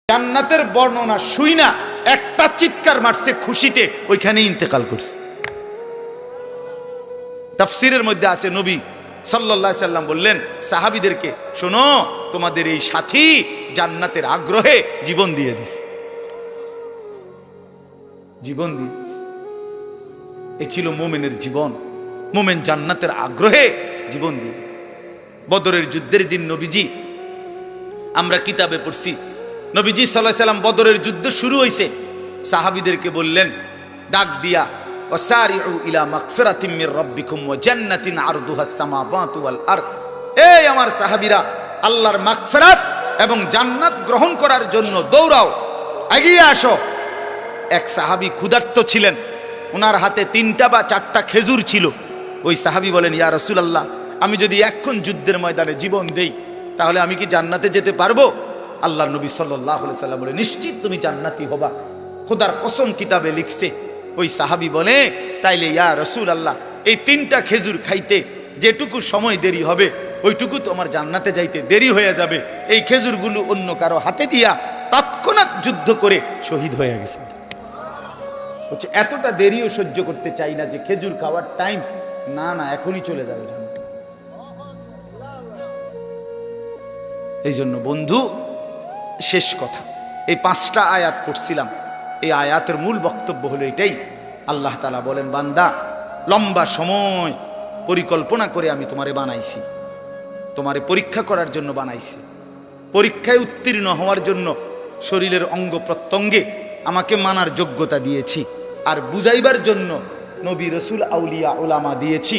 জান্নাতের বর্ণনা শুই না একটা চিৎকার মারছে খুশিতে, ওইখানে ইন্তেকাল করছে। তাফসীরের মধ্যে আছে, নবী সাল্লাল্লাহু আলাইহি সাল্লাম বললেন সাহাবীদেরকে, শোনো, তোমাদের এই সাথী জান্নাতের আগ্রহে জীবন দিয়ে দিছে, জীবন দিয়ে দিছে। এ ছিল মুমিনের জীবন। মুমিন জান্নাতের আগ্রহে জীবন দিয়ে। বদরের যুদ্ধের দিন নবীজি, আমরা কিতাবে পড়ছি, নবীজি সাল্লাল্লাহু আলাইহি সাল্লাম বদরের যুদ্ধ শুরু হইছে, সাহাবীদেরকে বললেন ডাক দিয়া, ওয়াসারিউ ইলা মাগফিরাতিম মির রাব্বিকুম ওয়া জান্নাতিন আরদুহাস সামাওয়াতু ওয়াল আরদ। এই আমার সাহাবীরা, আল্লাহর মাগফিরাত এবং জান্নাত গ্রহণ করার জন্য দৌড়াও, এগিয়ে আসো। এক সাহাবী ক্ষুধার্ত ছিলেন, ওনার হাতে 3টা বা 4টা খেজুর ছিল। ওই সাহাবী বলেন, ইয়া রাসূলুল্লাহ, আমি যদি এখন যুদ্ধের ময়দানে জীবন দেই, তাহলে আমি কি জান্নাতে যেতে পারবো? আল্লাহর নবী সাল্লাল্লাহু আলাইহি সাল্লাম বলে, নিশ্চিত তুমি জান্নাতি হবা, খোদার কসম কিতাবে লিখছে। ওই সাহাবী বলে, তাইলে ইয়া রাসূলুল্লাহ, এই 3টা খেজুর খাইতে যেটুকু সময় দেরি হবে, ওইটুকু তো আমার জান্নাতে যাইতে দেরি হয়ে যাবে। এই খেজুরগুলো অন্য কারো হাতে দিয়া তৎক্ষণাৎ যুদ্ধ করে শহীদ হয়ে গেছে। বলছে এতটা দেরিও সহ্য করতে চাই না, যে খেজুর খাওয়ার টাইম, না না, এখনই চলে যাবে জান্নাতে। এই জন্য বন্ধু, শেষ কথা, এই 5টা আয়াত পড়ছিলাম। এই আয়াতের মূল বক্তব্য হলো এটাই, আল্লাহ তাআলা বলেন, বান্দা লম্বা সময় পরিকল্পনা করে আমি তোমারে বানাইছি, তোমারে পরীক্ষা করার জন্য বানাইছি, পরীক্ষায় উত্তীর্ণ হওয়ার জন্য শরীরের অঙ্গ প্রত্যঙ্গে আমাকে মানার যোগ্যতা দিয়েছি, আর বুঝাইবার জন্য নবী রসুল আউলিয়া ওলামা দিয়েছি,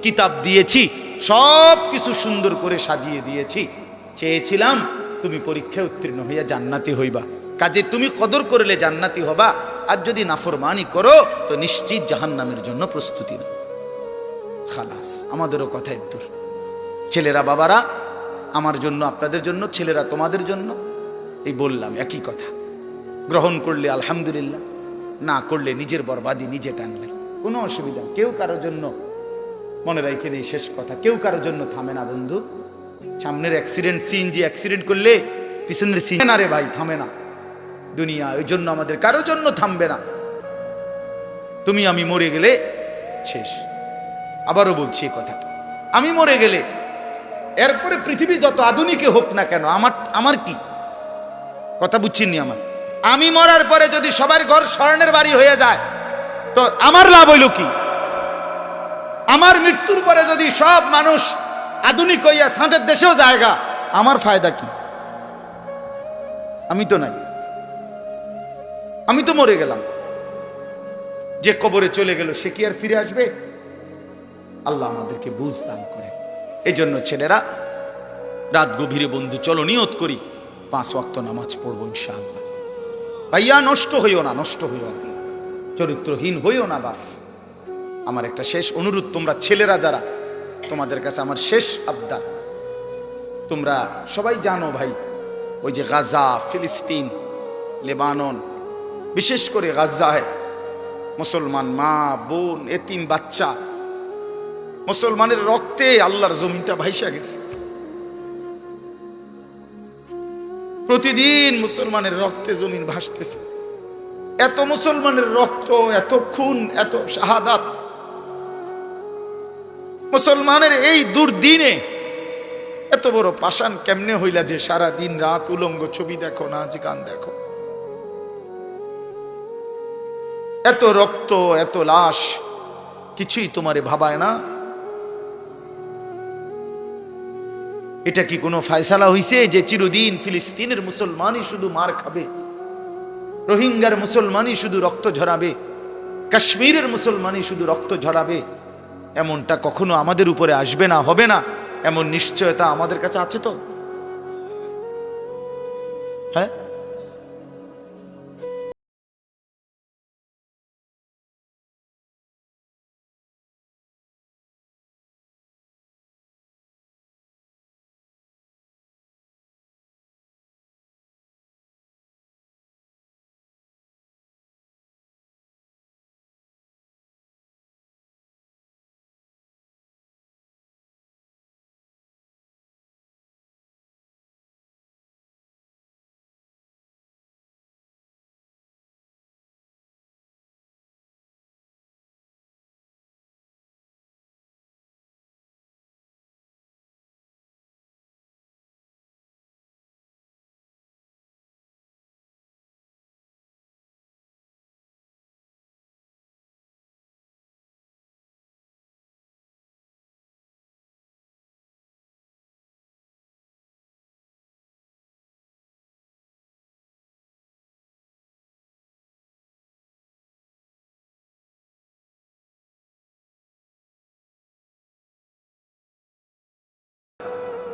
কিতাব দিয়েছি, সব কিছু সুন্দর করে সাজিয়ে দিয়েছি। চেয়েছিলাম তুমি পরীক্ষায় উত্তীর্ণ হইয়া জান্নাতি হইবা, কাজে তুমি কদর করলে জান্নাতি হবা, আর যদি নাফরমানি করো তো নিশ্চিত জাহান্নামের জন্য প্রস্তুতি নাও। খালাস, আমাদেরও কথা দূর। ছেলেরা বাবারা আমার জন্য, আপনাদের জন্য, ছেলেরা তোমাদের জন্য, এই বললাম একই কথা। গ্রহণ করলে আলহামদুলিল্লাহ, না করলে নিজের বরবাদি নিজে টানলে, কোনো অসুবিধা। কেউ কারোর জন্য, মনে রাখে নেই শেষ কথা, কেউ কারোর জন্য থামে না বন্ধু। সামনের অ্যাক্সিডেন্ট, সিএনজি অ্যাক্সিডেন্ট করলে পিছনের সিএনজি না রে ভাই, থামে না দুনিয়া। ওই জন্য আমাদের কারোর জন্য থামবে না। তুমি আমি মরে গেলে শেষ। আবারও বলছি এই কথাটা, আমি মরে গেলে এরপরে পৃথিবী যত আধুনিকে হোক না কেন, আমার কি কথা বুঝছেননি? আমি মরার পরে যদি সবার ঘর স্বর্ণের বাড়ি হয়ে যায় তো আমার লাভ হইল কি? আমার মৃত্যুর পরে যদি সব মানুষ আধুনিক হইয়া সাঁদের দেশেও জায়গা, আমার ফায়দা কি? আমি তো নাই, আমি তো মরে গেলাম। যে কবরে চলে গেল সে কি আর ফিরে আসবে? আল্লাহ আমাদেরকে বুঝ দান করে। এই জন্য ছেলেরা রাত গভীরে বন্ধু চলো নিয়ত করি 5 ওয়াক্ত নামাজ পড়বো ইনশাআল্লাহ। ভাইয়া নষ্ট হইও না, নষ্ট হইও না, চরিত্রহীন হইও না বাপ। আমার একটা শেষ অনুরোধ, তোমরা ছেলেরা যারা, তোমাদের কাছে আমার শেষ আবদার, তোমরা সবাই জানো ভাই, ওই যে গাজা, ফিলিস্তিন, লেবানন, বিশেষ করে গাজায় মুসলমান মা বোন, এতিম বাচ্চা, মুসলমানের রক্তে আল্লাহর জমিনটা ভাইসা গেছে। প্রতিদিন মুসলমানের রক্তে জমিন ভাসতেছে। এত মুসলমানের রক্ত, এত খুন, এত শাহাদাত, মুসলমানের এই দুর্দিনে এত বড় পাষাণ কেমনে হইলা যে সারা দিন রাত উলঙ্গ ছবি দেখো, নাচ গান দেখো? এত রক্ত, এত লাশ, কিছুই তোমারে ভাবায় না? এটা কি কোনো ফায়সালা হইছে যে চিরদিন ফিলিস্তিনের মুসলমানই শুধু মার খাবে, রোহিঙ্গার মুসলমানই শুধু রক্ত ঝরাবে, কাশ্মীরের মুসলমানই শুধু রক্ত ঝরাবে? এমনটা কখনো আমাদের উপরে আসবে না, হবে না, এমন নিশ্চয়তা আমাদের কাছে আছে তো? হ্যাঁ,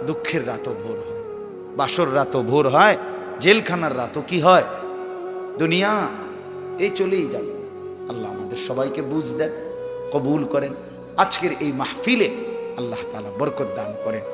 দুঃখের রাতও ভোর হয়, বাসর রাতও ভোর হয়, জেলখানার রাতও কি হয়? দুনিয়া এই চলেই যাবে। আল্লাহ আমাদের সবাইকে বুঝ দেন, কবুল করেন। আজকের এই মাহফিলে আল্লাহ তাআলা বরকত দান করেন।